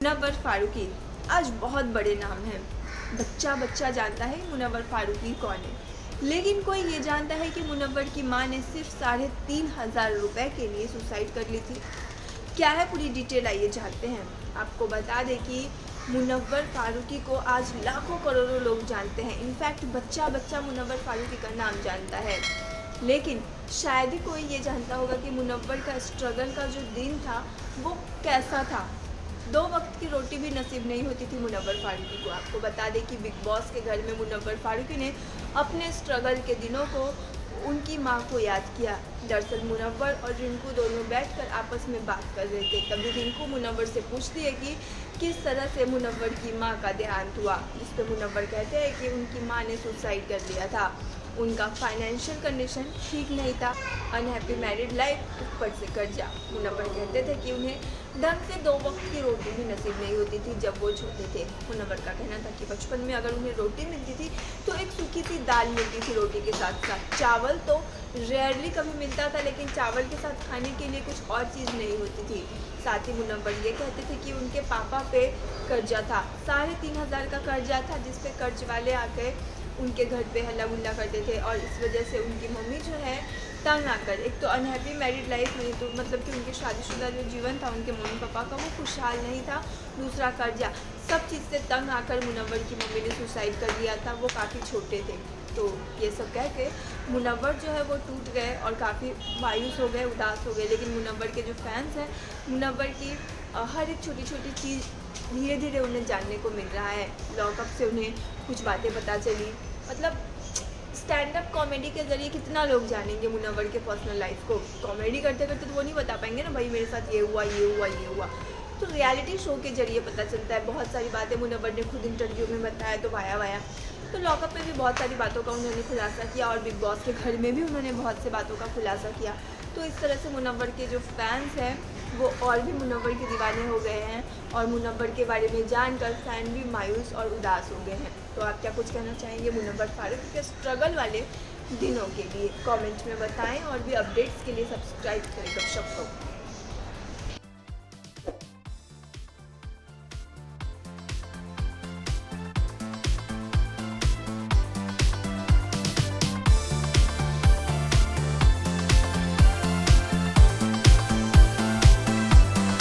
मुनव्वर फारूकी आज बहुत बड़े नाम हैं। बच्चा बच्चा जानता है मुनव्वर फारूकी कौन है, लेकिन कोई ये जानता है कि मुनव्वर की मां ने सिर्फ 3,500 रुपये के लिए सुसाइड कर ली थी। क्या है पूरी डिटेल, आइए जानते हैं। आपको बता दें कि मुनव्वर फारूकी को आज लाखों करोड़ों लोग जानते हैं। इनफैक्ट बच्चा बच्चा मुनव्वर फारूकी का नाम जानता है, लेकिन शायद ही कोई ये जानता होगा कि मुनव्वर का स्ट्रगल का जो दिन था वो कैसा था। 2 वक्त की रोटी भी नसीब नहीं होती थी मुनव्वर फारूकी को। आपको बता दें कि बिग बॉस के घर में मुनव्वर फारूकी ने अपने स्ट्रगल के दिनों को उनकी मां को याद किया। दरअसल मुनव्वर और रिंकू दोनों बैठकर आपस में बात कर रहे थे। तभी रिंकू मुनव्वर से पूछती है कि किस तरह से मुनव्वर की मां का देहांत हुआ, जिस पर मुनव्वर कहते हैं कि उनकी मां ने सुसाइड कर लिया था। उनका फाइनेंशियल कंडीशन ठीक नहीं था, अनहैप्पी मैरिड लाइफ, ऊपर से कर्जा। मुनव्वर कहते थे कि उन्हें ढंग से 2 वक्त की रोटी भी नसीब नहीं होती थी जब वो छोटे थे। मुनव्वर का कहना था कि बचपन में अगर उन्हें रोटी मिलती थी तो एक सूखी सी दाल मिलती थी रोटी के साथ साथ। चावल तो रेयरली कभी मिलता था, लेकिन चावल के साथ खाने के लिए कुछ और चीज़ नहीं होती थी। साथ ही मुनव्वर ये कहते थे कि उनके पापा पे कर्जा था, 3,500 का कर्जा था, जिस पे कर्ज वाले आकर उनके घर पे हल्ला गुल्ला करते थे। और इस वजह से उनकी मम्मी जो है तंग आकर, एक तो अनहैप्पी मैरिड लाइफ नहीं, तो मतलब कि उनके शादीशुदा जो जीवन था उनके मम्मी पापा का वो खुशहाल नहीं था, दूसरा कर्जा, सब चीज़ से तंग आकर मुनव्वर की मम्मी ने सुसाइड कर लिया था। वो काफ़ी छोटे थे। तो ये सब कह के मुनव्वर जो है वो टूट गए और काफ़ी मायूस हो गए, उदास हो गए। लेकिन मुनव्वर के जो फैंस हैं, मुनव्वर की हर एक छोटी छोटी चीज़ धीरे धीरे उन्हें जानने को मिल रहा है। लॉकअप से उन्हें कुछ बातें पता चली। मतलब स्टैंड अप कॉमेडी के ज़रिए कितना लोग जानेंगे मुनव्वर के पर्सनल लाइफ को। कॉमेडी करते करते तो वो नहीं बता पाएंगे ना, भाई मेरे साथ ये हुआ ये हुआ ये हुआ। तो रियलिटी शो के जरिए पता चलता है। बहुत सारी बातें मुनव्वर ने खुद इंटरव्यू में बताया, तो वाया। तो लॉकअप में भी बहुत सारी बातों का उन्होंने खुलासा किया और बिग बॉस के घर में भी उन्होंने बहुत से बातों का खुलासा किया। तो इस तरह से मुनव्वर के जो फैंस हैं वो और भी मुनव्वर के दीवाने हो गए हैं, और मुनव्वर के बारे में जानकर फ़ैन भी मायूस और उदास हो गए हैं। तो आप क्या कुछ कहना चाहेंगे मुनव्वर फारूकी के स्ट्रगल वाले दिनों के लिए? कमेंट में बताएं, और भी अपडेट्स के लिए सब्सक्राइब करें गपशप को।